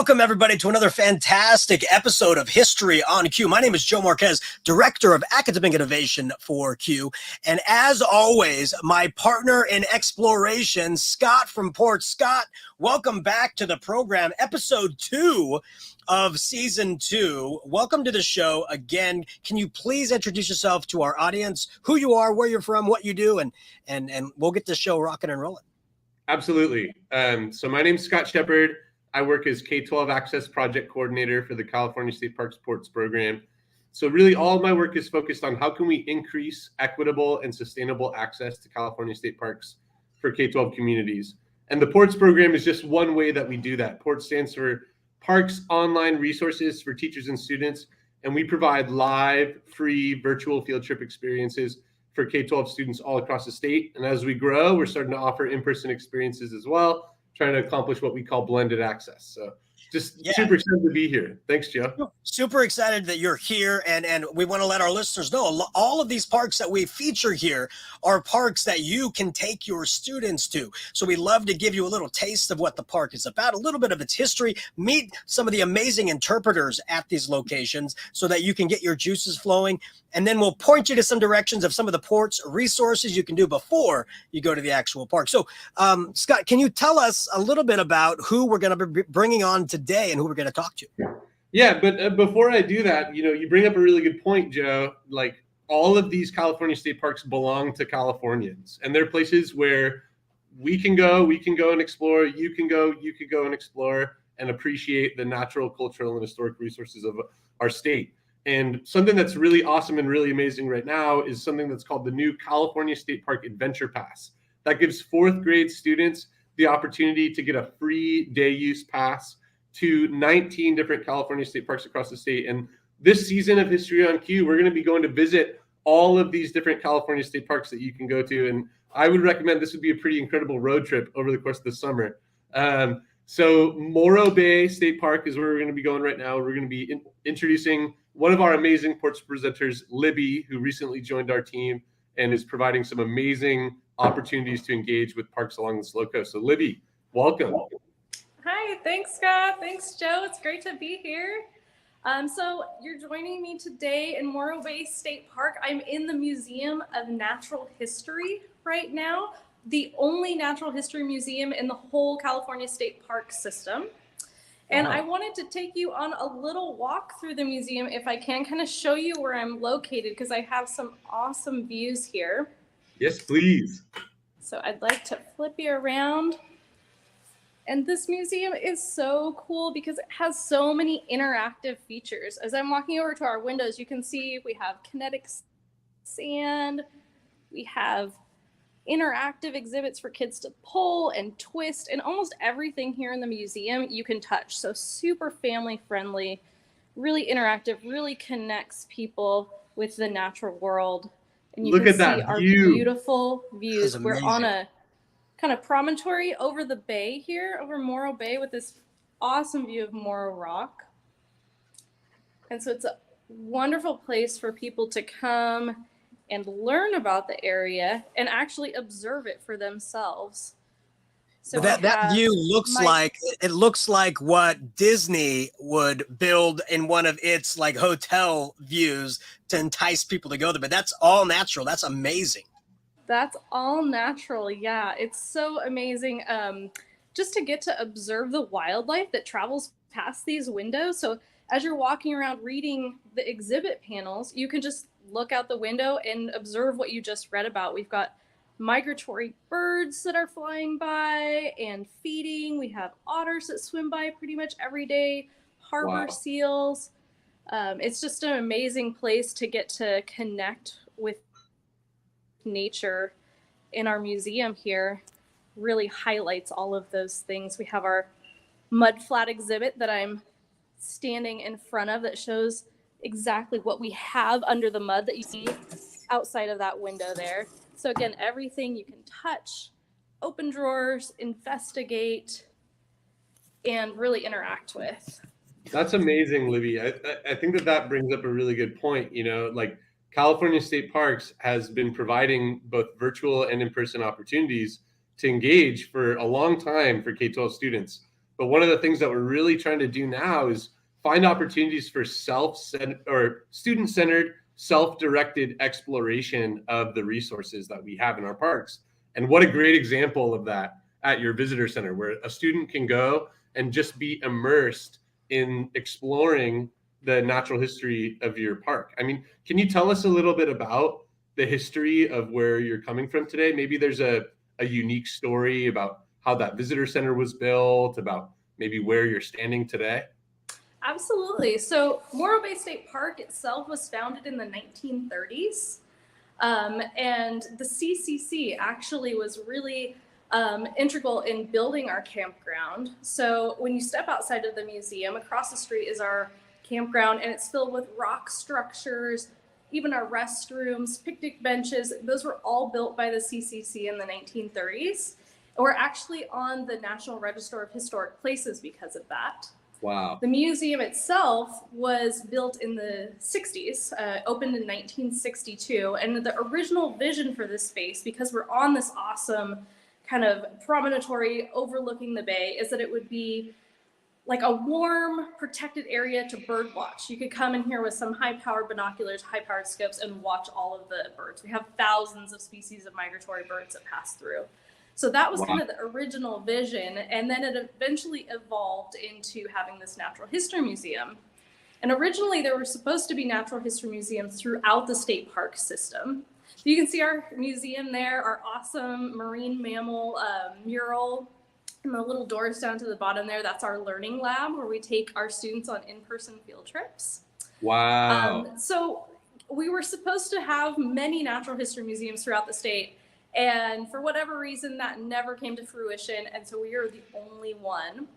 Welcome, everybody, to another fantastic episode of History on Q. My name is Joe Marquez, Director of Academic Innovation for Q. And as always, my partner in exploration, Scott from Port. Scott, welcome back to the program, episode 2 of season 2. Welcome to the show again. Can you please introduce yourself to our audience, who you are, where you're from, what you do, and we'll get this show rocking and rolling. Absolutely. So my name is Scott Shepard. I work as K-12 Access Project Coordinator for the California State Park Sports Program. So really all of my work is focused on how can we increase equitable and sustainable access to California State Parks for K-12 communities. And the PORTS program is just one way that we do that. PORTS stands for Parks Online Resources for Teachers and Students. And we provide live, free, virtual field trip experiences for K-12 students all across the state. And as we grow, we're starting to offer in-person experiences as well, trying to accomplish what we call blended access. So just super excited to be here. Thanks, Joe. Super excited that you're here. And we want to let our listeners know all of these parks that we feature here are parks that you can take your students to. So we love to give you a little taste of what the park is about, a little bit of its history, meet some of the amazing interpreters at these locations so that you can get your juices flowing. And then we'll point you to some directions of some of the ports resources you can do before you go to the actual park. So, Scott, can you tell us a little bit about who we're going to be bringing on today and who we're going to talk to? Yeah, but before I do that, you bring up a really good point, Joe. Like all of these California state parks belong to Californians, and they're places where we can go and explore. You can go and explore and appreciate the natural, cultural, and historic resources of our state. And something that's really awesome and really amazing right now is something that's called the new California State Park Adventure Pass. That gives 4th grade students the opportunity to get a free day use pass to 19 different California state parks across the state. And this season of History on Q, we're going to be going to visit all of these different California state parks that you can go to. And I would recommend this would be a pretty incredible road trip over the course of the summer. So Morro Bay State Park is where we're going to be going right now. We're going to be introducing one of our amazing ports presenters, Libbie, who recently joined our team and is providing some amazing opportunities to engage with parks along the slow coast. So Libbie, welcome. Hi, thanks, Scott. Thanks, Joe. It's great to be here. So you're joining me today in Morro Bay State Park. I'm in the Museum of Natural History right now, the only natural history museum in the whole California State Park system. And I wanted to take you on a little walk through the museum, if I can, kind of show you where I'm located, because I have some awesome views here. Yes, please. So I'd like to flip you around. And this museum is so cool because it has so many interactive features. As I'm walking over to our windows, you can see we have kinetic sand, we have interactive exhibits for kids to pull and twist, and almost everything here in the museum you can touch. So super family friendly, really interactive, really connects people with the natural world. And you can see our beautiful views. We're on a kind of promontory over the bay here, over Morro Bay, with this awesome view of Morro Rock. And so it's a wonderful place for people to come and learn about the area and actually observe it for themselves. So that view looks like what Disney would build in one of its like hotel views to entice people to go there. But that's all natural. That's amazing. That's all natural. Yeah, it's so amazing just to get to observe the wildlife that travels past these windows. So as you're walking around reading the exhibit panels, you can just look out the window and observe what you just read about. We've got migratory birds that are flying by and feeding. We have otters that swim by pretty much every day, harbor seals. It's just an amazing place to get to connect with nature. In our museum here really highlights all of those things. We have our mud flat exhibit that I'm standing in front of that shows exactly what we have under the mud that you see outside of that window there. So again, everything you can touch, open drawers, investigate, and really interact with. That's amazing, Libbie. I think that brings up a really good point. Like California State Parks has been providing both virtual and in-person opportunities to engage for a long time for K-12 students. But one of the things that we're really trying to do now is find opportunities for student-centered, self-directed exploration of the resources that we have in our parks. And what a great example of that at your visitor center, where a student can go and just be immersed in exploring the natural history of your park. I mean, can you tell us a little bit about the history of where you're coming from today? Maybe there's a unique story about how that visitor center was built, about maybe where you're standing today. Absolutely. So Morro Bay State Park itself was founded in the 1930s. And the CCC actually was really integral in building our campground. So when you step outside of the museum, across the street is our campground, and it's filled with rock structures, even our restrooms, picnic benches. Those were all built by the CCC in the 1930s. And we're actually on the National Register of Historic Places because of that. Wow. The museum itself was built in the 60s, opened in 1962. And the original vision for this space, because we're on this awesome kind of promontory overlooking the bay, is that it would be like a warm, protected area to bird watch. You could come in here with some high-powered binoculars, high-powered scopes, and watch all of the birds. We have thousands of species of migratory birds that pass through. So that was kind of the original vision, and then it eventually evolved into having this natural history museum. And originally there were supposed to be natural history museums throughout the state park system. You can see our museum there, our awesome marine mammal mural, and the little doors down to the bottom there. That's our learning lab where we take our students on in-person field trips. Wow. So we were supposed to have many natural history museums throughout the state. And for whatever reason, that never came to fruition. And so we are the only one.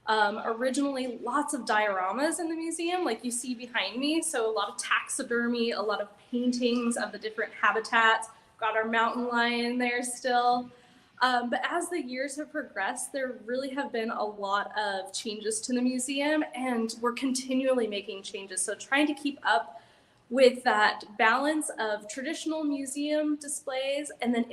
Originally, lots of dioramas in the museum, like you see behind me. So a lot of taxidermy, a lot of paintings of the different habitats. Got our mountain lion there still. But as the years have progressed, there really have been a lot of changes to the museum, and we're continually making changes. So trying to keep up with that balance of traditional museum displays and then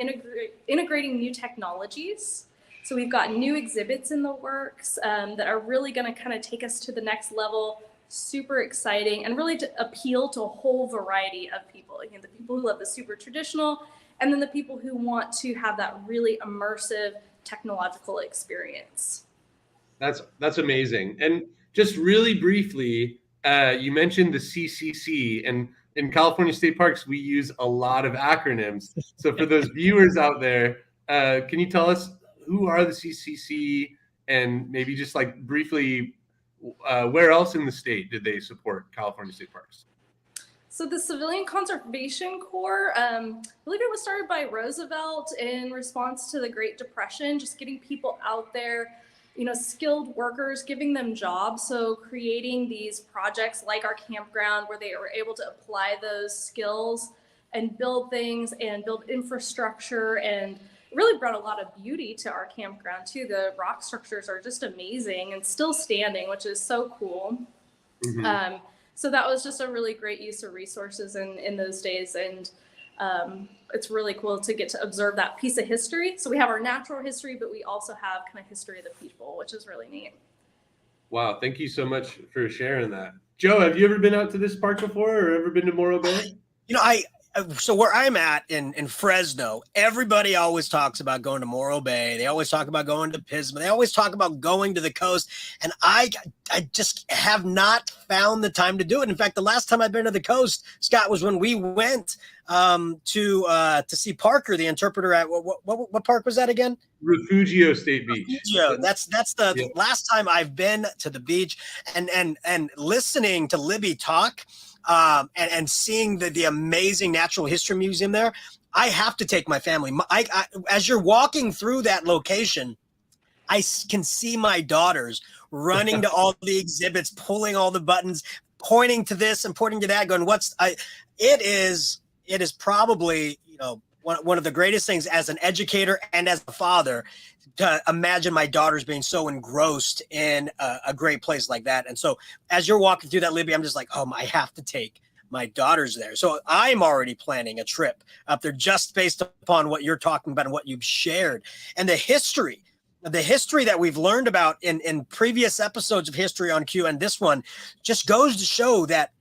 integrating new technologies. So we've got new exhibits in the works that are really going to kind of take us to the next level. Super exciting, and really to appeal to a whole variety of people. Again, the people who love the super traditional, and then the people who want to have that really immersive technological experience. That's amazing. And just really briefly, you mentioned the CCC, and in California State Parks, we use a lot of acronyms. So for those viewers out there, can you tell us who are the CCC, and maybe just like briefly, where else in the state did they support California State Parks? So the Civilian Conservation Corps, I believe it was started by Roosevelt in response to the Great Depression, just getting people out there, skilled workers, giving them jobs. So creating these projects like our campground where they were able to apply those skills and build things and build infrastructure, and it really brought a lot of beauty to our campground too. The rock structures are just amazing and still standing, which is so cool. Mm-hmm. So that was just a really great use of resources in those days. And it's really cool to get to observe that piece of history. So we have our natural history, but we also have kind of history of the people, which is really neat. Wow. Thank you so much for sharing that. Joe, have you ever been out to this park before, or ever been to Morro Bay? So where I'm at in Fresno, everybody always talks about going to Morro Bay. They always talk about going to Pismo. They always talk about going to the coast. And I just have not found the time to do it. In fact, the last time I've been to the coast, Scott, was when we went to see Parker, the interpreter at what park was that again? Refugio State Beach. Refugio. That's the last time I've been to the beach, and listening to Libbie talk. And seeing the amazing natural history museum there, I have to take my family. As you're walking through that location, I can see my daughters running to all the exhibits, pulling all the buttons, pointing to this and pointing to that, going, it is probably, one of the greatest things as an educator and as a father, to imagine my daughters being so engrossed in a great place like that. And so as you're walking through that, Libbie, I'm just like, I have to take my daughters there. So I'm already planning a trip up there just based upon what you're talking about and what you've shared. And the history, the history that we've learned about in previous episodes of History on Q and this one just goes to show that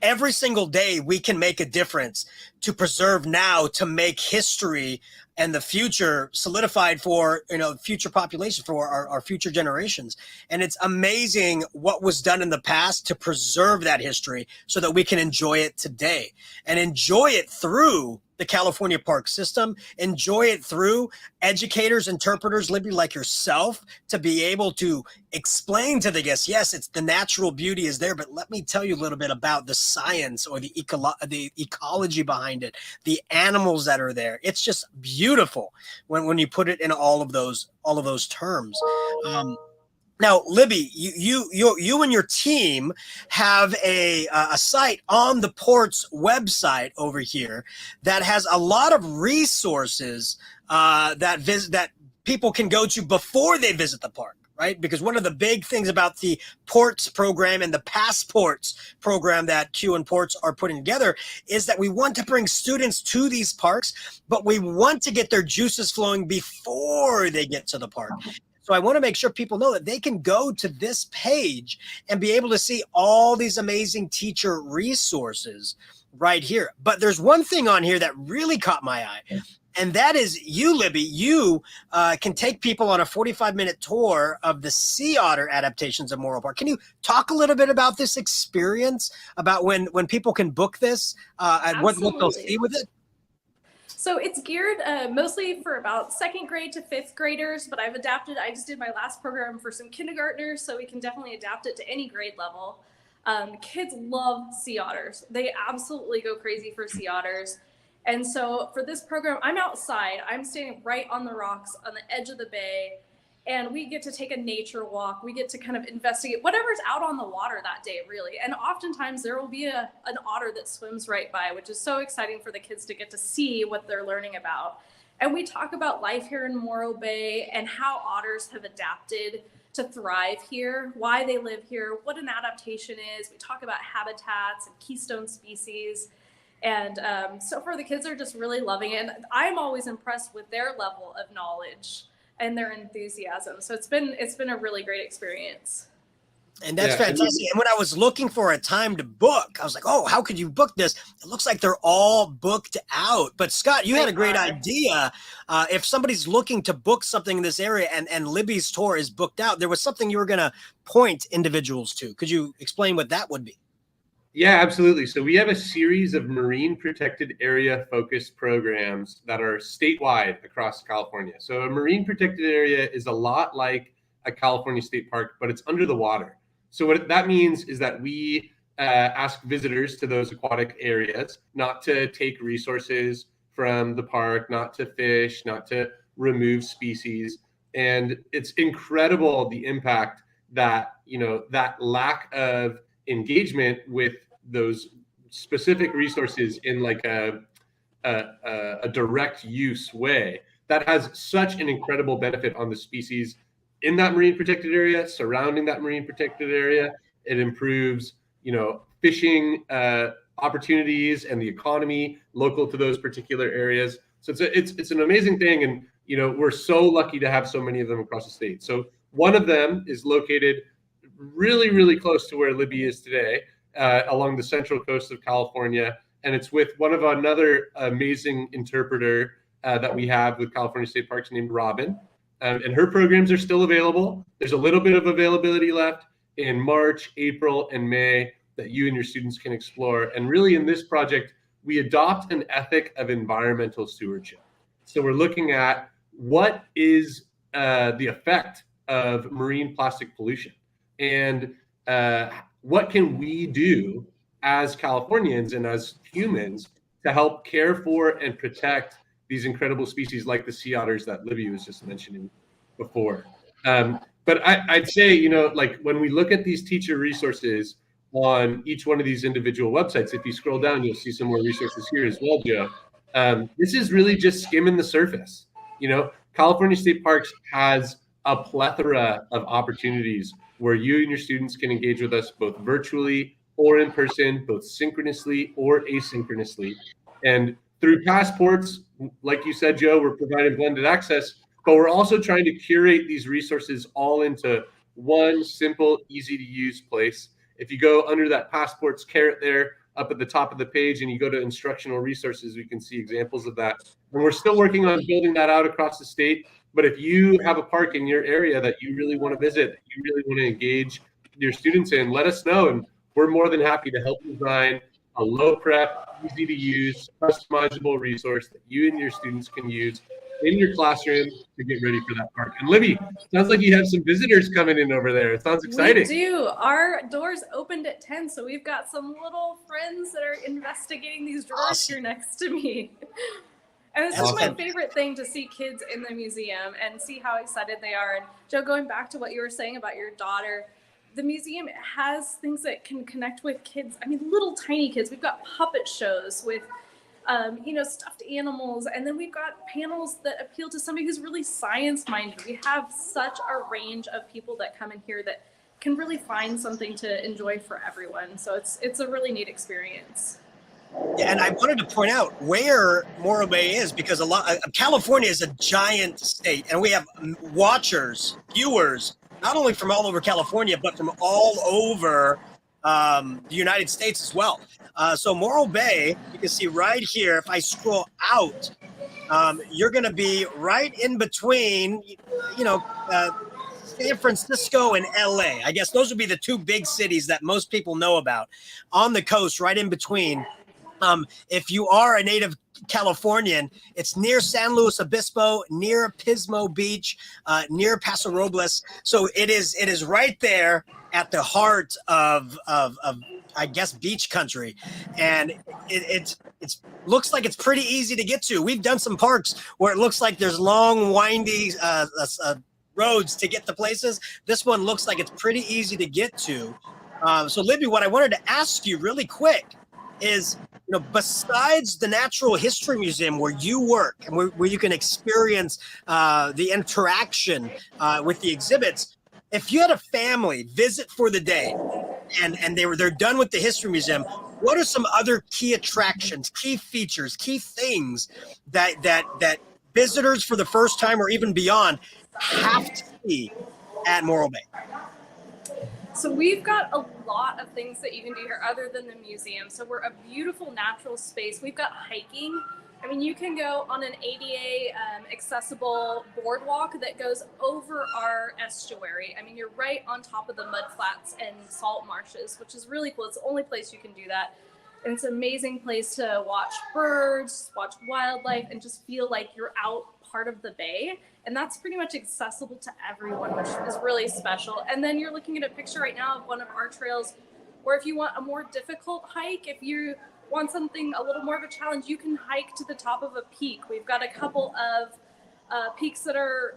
every single day we can make a difference to preserve now, to make history and the future solidified for, future population, for our future generations. And it's amazing what was done in the past to preserve that history so that we can enjoy it today and enjoy it through the California park system, enjoy it through educators, interpreters, Libbie, like yourself, to be able to explain to the guests, yes, it's the natural beauty is there, but let me tell you a little bit about the science or the ecology behind it, the animals that are there. It's just beautiful when you put it in all of those terms. Now, Libbie, you and your team have a site on the Port's website over here that has a lot of resources that people can go to before they visit the park, right? Because one of the big things about the Ports program and the Passports program that Q and Ports are putting together is that we want to bring students to these parks, but we want to get their juices flowing before they get to the park. So I want to make sure people know that they can go to this page and be able to see all these amazing teacher resources right here. But there's one thing on here that really caught my eye, and that is you, Libbie. You can take people on a 45-minute tour of the sea otter adaptations of Morro Park. Can you talk a little bit about this experience, about when people can book this and what they'll see with it? So it's geared mostly for about 2nd grade to 5th graders, but I've adapted. I just did my last program for some kindergartners, so we can definitely adapt it to any grade level. Kids love sea otters. They absolutely go crazy for sea otters. And so for this program, I'm outside. I'm standing right on the rocks on the edge of the bay, and we get to take a nature walk. We get to kind of investigate whatever's out on the water that day, really. And oftentimes there will be an otter that swims right by, which is so exciting for the kids to get to see what they're learning about. And we talk about life here in Morro Bay and how otters have adapted to thrive here, why they live here, what an adaptation is. We talk about habitats and keystone species. And so far the kids are just really loving it. And I'm always impressed with their level of knowledge and their enthusiasm. So it's been a really great experience. And that's fantastic. And when I was looking for a time to book, I was like, oh, how could you book this? It looks like they're all booked out. But Scott, you had a great idea. If somebody's looking to book something in this area and Libbie's tour is booked out, there was something you were going to point individuals to. Could you explain what that would be? Yeah, absolutely. So we have a series of marine protected area focused programs that are statewide across California. So a marine protected area is a lot like a California state park, but it's under the water. So what that means is that we ask visitors to those aquatic areas not to take resources from the park, not to fish, not to remove species. And it's incredible the impact that, that lack of engagement with those specific resources in like a direct use way that has such an incredible benefit on the species in that marine protected area, surrounding that marine protected area. It improves, fishing opportunities and the economy local to those particular areas. So it's an amazing thing. And, we're so lucky to have so many of them across the state. So one of them is located really, really close to where Libbie is today, along the central coast of California. And it's with another amazing interpreter that we have with California State Parks named Robin. And her programs are still available. There's a little bit of availability left in March, April, and May that you and your students can explore. And really in this project, we adopt an ethic of environmental stewardship. So we're looking at what is the effect of marine plastic pollution, and what can we do as Californians and as humans to help care for and protect these incredible species like the sea otters that Libbie was just mentioning before. But I'd say, like when we look at these teacher resources on each one of these individual websites, if you scroll down, you'll see some more resources here as well, Joe. This is really just skimming the surface. California State Parks has a plethora of opportunities where you and your students can engage with us both virtually or in person, both synchronously or asynchronously. And through Passports, like you said, Joe, we're providing blended access. but we're also trying to curate these resources all into one simple, easy to use place. If you go under that passports caret there up at the top of the page and you go to instructional resources, we can see examples of that. And we're still working on building that out across the state. But if you have a park in your area that you really want to visit, you really want to engage your students in, let us know. And we're more than happy to help design a low prep, easy to use, customizable resource that you and your students can use in your classroom to get ready for that park. And Libbie, sounds like you have some visitors coming in over there. It sounds exciting. We do. Our doors opened at 10, so we've got some little friends that are investigating these drawers here next to me. And it's just my favorite thing to see kids in the museum and see how excited they are. And Joe, going back to what you were saying about your daughter, the museum has things that can connect with kids. I mean, little tiny kids. We've got puppet shows with, stuffed animals. And then we've got panels that appeal to somebody who's really science-minded. We have such a range of people that come in here that can really find something to enjoy for everyone. So it's a really neat experience. Yeah, and I wanted to point out where Morro Bay is, because California is a giant state, and we have watchers, viewers, not only from all over California, but from all over the United States as well. So Morro Bay, you can see right here, if I scroll out, you're going to be right in between, San Francisco and LA. I guess those would be the two big cities that most people know about on the coast, right in between. If you are a native Californian, it's near San Luis Obispo, near Pismo Beach, near Paso Robles. So it is right there at the heart of I guess beach country, and it looks like it's pretty easy to get to. We've done some parks where it looks like there's long, windy roads to get to places. This one looks like it's pretty easy to get to. So Libbie, what I wanted to ask you really quick is, besides the Natural History Museum where you work and where you can experience the interaction with the exhibits, if you had a family visit for the day and they're done with the History Museum, what are some other key attractions, key features, key things that visitors for the first time or even beyond have to see at Morro Bay? So we've got a lot of things that you can do here other than the museum. So we're a beautiful natural space. We've got hiking. I mean, you can go on an ADA accessible boardwalk that goes over our estuary. I mean, you're right on top of the mud flats and salt marshes, which is really cool. It's the only place you can do that. And it's an amazing place to watch birds, watch wildlife, and just feel like you're out part of the bay. And that's pretty much accessible to everyone, which is really special. And then you're looking at a picture right now of one of our trails where if you want a more difficult hike, if you want something a little more of a challenge, you can hike to the top of a peak. We've got a couple of peaks that are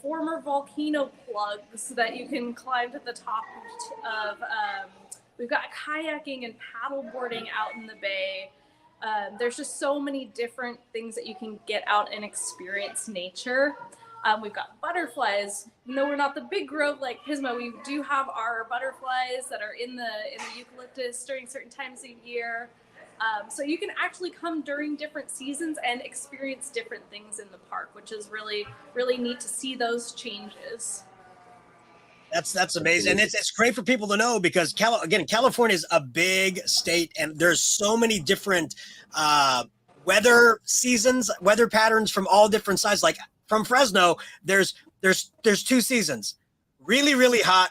former volcano plugs that you can climb to the top of. We've got kayaking and paddleboarding out in the bay. There's just so many different things that you can get out and experience nature. We've got butterflies. Even though we're not the big grove like Pismo, we do have our butterflies that are in the eucalyptus during certain times of year. So you can actually come during different seasons and experience different things in the park, which is really, really neat to see those changes. That's amazing. And it's great for people to know because California is a big state and there's so many different weather seasons, weather patterns from all different sides. Like from Fresno, there's two seasons, really, really hot,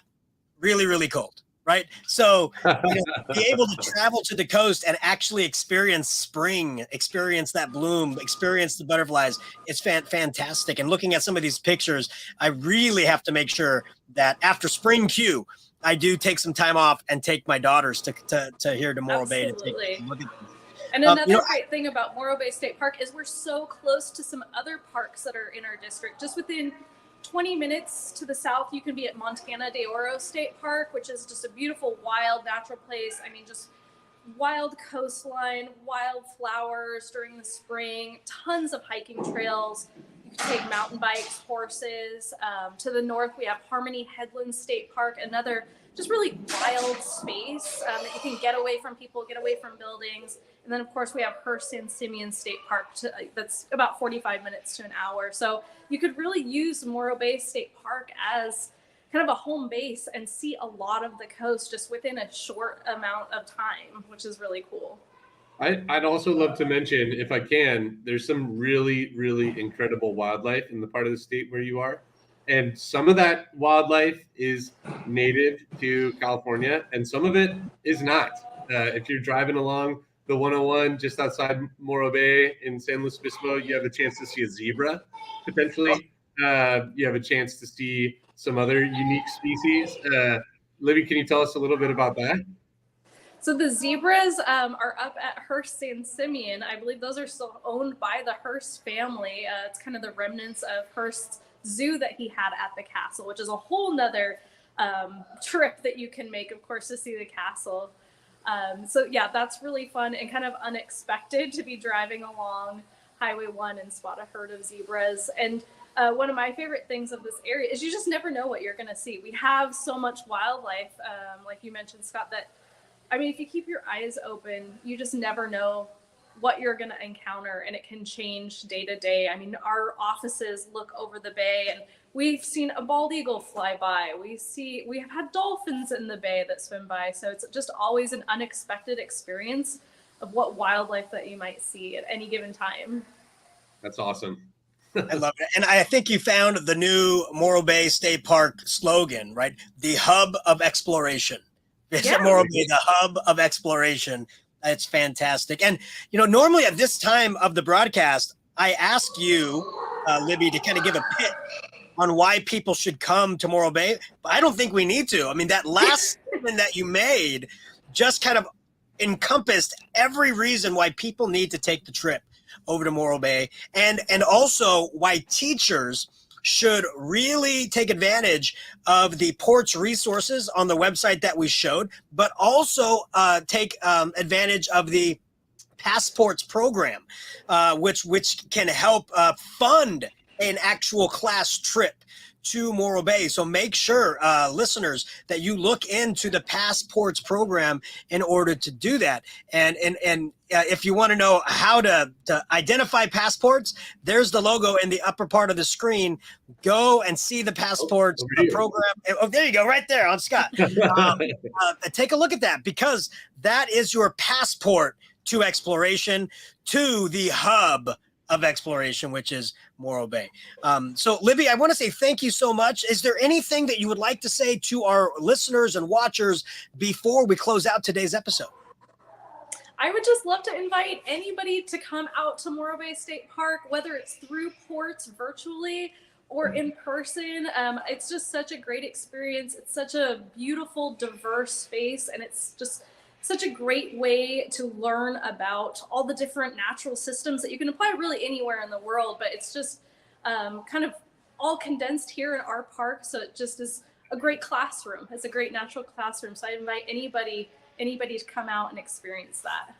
really, really cold. Right. So be able to travel to the coast and actually experience spring, experience that bloom, experience the butterflies. It's fantastic. And looking at some of these pictures, I really have to make sure that after spring Q, I do take some time off and take my daughters to here to Morro Bay to take a look at them. And another great thing about Morro Bay State Park is we're so close to some other parks that are in our district. Just within 20 minutes to the south, you can be at Montana de Oro State Park, which is just a beautiful, wild, natural place. I mean, just wild coastline, wild flowers during the spring, tons of hiking trails. You can take mountain bikes, horses. To the north, we have Harmony Headland State Park, another just really wild space that you can get away from people, get away from buildings. And then, of course, we have Hearst San Simeon State Park that's about 45 minutes to an hour. So you could really use Morro Bay State Park as kind of a home base and see a lot of the coast just within a short amount of time, which is really cool. I'd also love to mention, if I can, there's some really, really incredible wildlife in the part of the state where you are. And some of that wildlife is native to California, and some of it is not. If you're driving along the 101 just outside Morro Bay in San Luis Obispo, you have a chance to see a zebra, potentially. You have a chance to see some other unique species. Libbie, can you tell us a little bit about that? So the zebras are up at Hearst San Simeon. I believe those are still owned by the Hearst family. It's kind of the remnants of Hearst's zoo that he had at the castle, which is a whole nother trip that you can make, of course, to see the castle. So yeah, that's really fun and kind of unexpected to be driving along Highway 1 and spot a herd of zebras. And one of my favorite things of this area is you just never know what you're going to see. We have so much wildlife, like you mentioned, Scott, that, I mean, if you keep your eyes open, you just never know what you're going to encounter, and it can change day to day. I mean, our offices look over the bay, and we've seen a bald eagle fly by. We have had dolphins in the bay that swim by. So it's just always an unexpected experience of what wildlife that you might see at any given time. That's awesome. I love it. And I think you found the new Morro Bay State Park slogan, right? The hub of exploration. Visit Morro Bay, the hub of exploration. It's fantastic. And, you know, normally at this time of the broadcast, I ask you, Libbie, to kind of give a pitch on why people should come to Morro Bay. But I don't think we need to. I mean, that last statement that you made just kind of encompassed every reason why people need to take the trip over to Morro Bay, and also why teachers should really take advantage of the port's resources on the website that we showed, but also take advantage of the Passports program, which can help fund an actual class trip to Morro Bay. So make sure, listeners, that you look into the Passports program in order to do that. And if you want to know how to identify passports, there's the logo in the upper part of the screen. Go and see the Passports program. Oh, there you go, right there on Scott. Take a look at that, because that is your passport to exploration, to the hub of exploration, which is Morro Bay. So Libbie, I want to say thank you so much. Is there anything that you would like to say to our listeners and watchers before we close out today's episode? I would just love to invite anybody to come out to Morro Bay State Park, whether it's through ports virtually or in person. It's just such a great experience. It's such a beautiful, diverse space, and it's just such a great way to learn about all the different natural systems that you can apply really anywhere in the world. But it's just kind of all condensed here in our park. So it just is a great classroom. It's a great natural classroom. So I invite anybody to come out and experience that.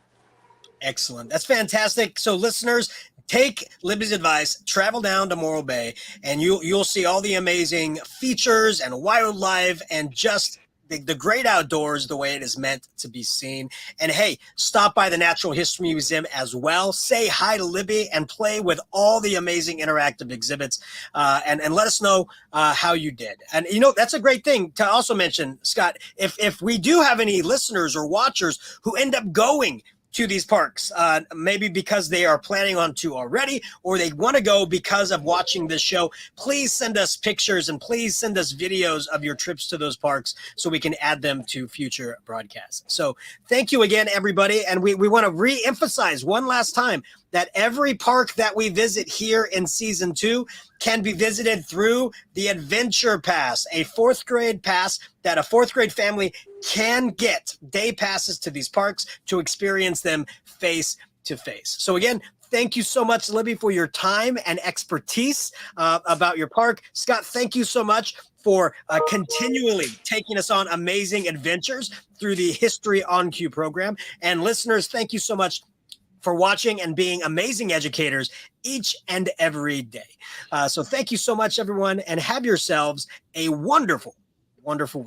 Excellent. That's fantastic. So listeners, take Libbie's advice, travel down to Morro Bay, and you'll see all the amazing features and wildlife and just the great outdoors the way it is meant to be seen. And hey, stop by the Natural History Museum as well. Say hi to Libbie and play with all the amazing interactive exhibits, and let us know how you did. And you know, that's a great thing to also mention, Scott, if we do have any listeners or watchers who end up going to these parks, maybe because they are planning on to already, or they want to go because of watching this show, please send us pictures and please send us videos of your trips to those parks so we can add them to future broadcasts. So thank you again, everybody. And we want to re-emphasize one last time that every park that we visit here in season 2 can be visited through the Adventure Pass, a 4th grade pass that a 4th grade family can get day passes to these parks to experience them face to face. So again, thank you so much, Libbie, for your time and expertise about your park. Scott, thank you so much for continually taking us on amazing adventures through the History on Cue program. And listeners, thank you so much for watching and being amazing educators each and every day. So thank you so much, everyone, and have yourselves a wonderful, wonderful week.